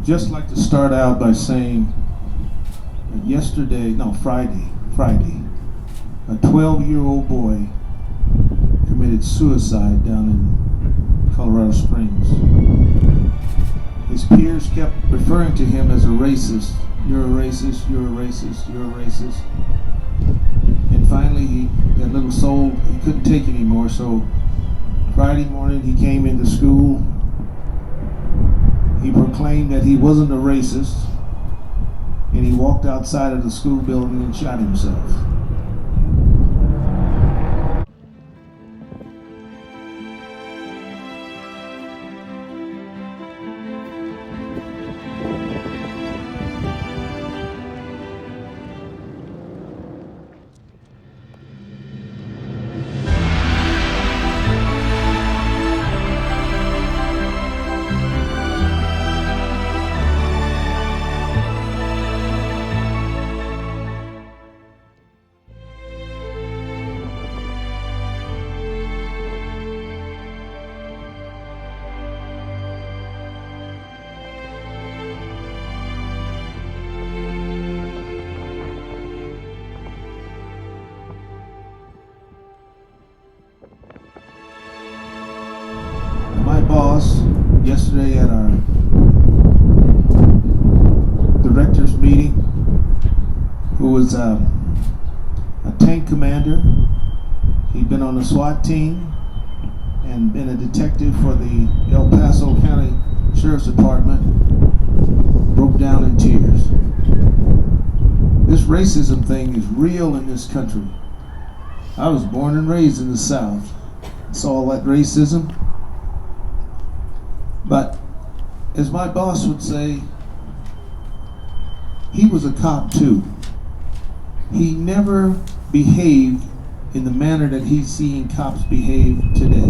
just like to start out by saying that Friday, a 12-year-old boy committed suicide down in Colorado Springs. His peers kept referring to him as a racist. You're a racist, you're a racist, you're a racist. And finally, that little soul, he couldn't take it anymore, so Friday morning he came into school. He proclaimed that he wasn't a racist, and he walked outside of the school building and shot himself. My boss, yesterday at our director's meeting, who was a tank commander, he'd been on the SWAT team and been a detective for the El Paso County Sheriff's Department, broke down in tears. This racism thing is real in this country. I was born and raised in the South, saw all that racism. But as my boss would say, he was a cop too. He never behaved in the manner that he's seeing cops behave today.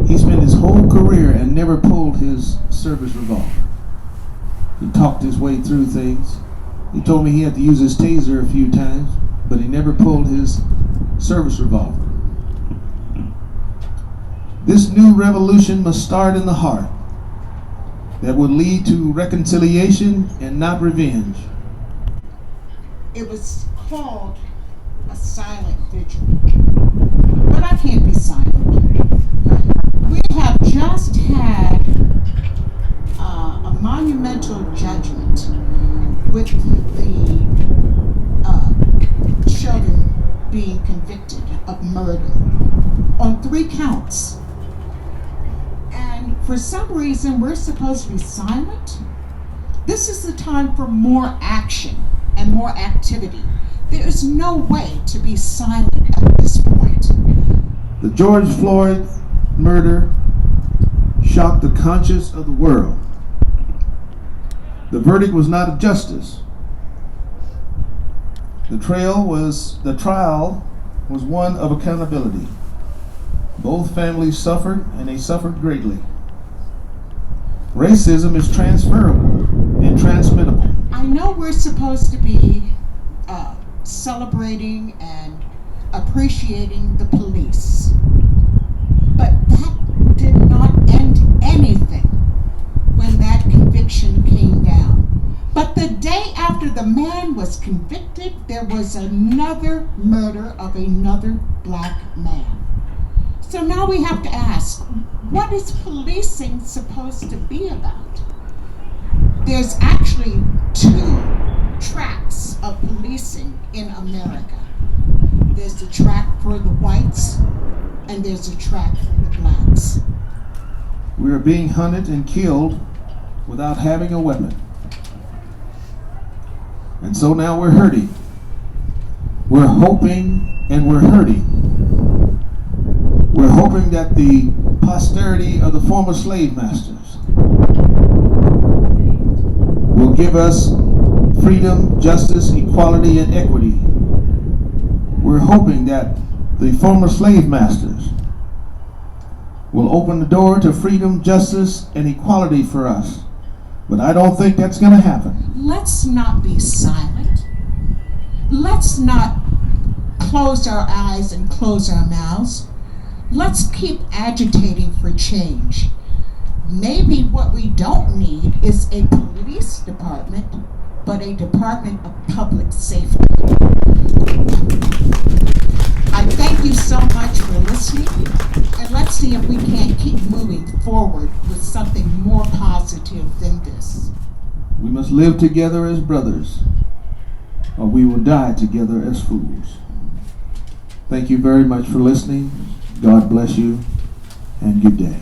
He spent his whole career and never pulled his service revolver. He talked his way through things. He told me he had to use his taser a few times, but he never pulled his service revolver. This new revolution must start in the heart that would lead to reconciliation and not revenge. It was called a silent vigil, but I can't be silent. We have just had a monumental judgment with the children being convicted of murder on 3 counts. For some reason, we're supposed to be silent. This is the time for more action and more activity. There is no way to be silent at this point. The George Floyd murder shocked the conscience of the world. The verdict was not of justice. The trial was one of accountability. Both families suffered, and they suffered greatly. Racism is transferable and transmittable. I know we're supposed to be celebrating and appreciating the police, but that did not end anything when that conviction came down. But the day after the man was convicted, there was another murder of another black man. So now we have to ask, what is policing supposed to be about? There's actually 2 tracks of policing in America. There's the track for the whites, and there's a track for the blacks. We are being hunted and killed without having a weapon. And so now we're hurting. We're hoping and we're hurting. We're hoping that the posterity of the former slave masters will give us freedom, justice, equality, and equity. We're hoping that the former slave masters will open the door to freedom, justice, and equality for us. But I don't think that's going to happen. Let's not be silent. Let's not close our eyes and close our mouths. Let's keep agitating for change. Maybe what we don't need is a police department, but a department of public safety. I thank you so much for listening, and let's see if we can't keep moving forward with something more positive than this. We must live together as brothers, or we will die together as fools. Thank you very much for listening. God bless you, and good day.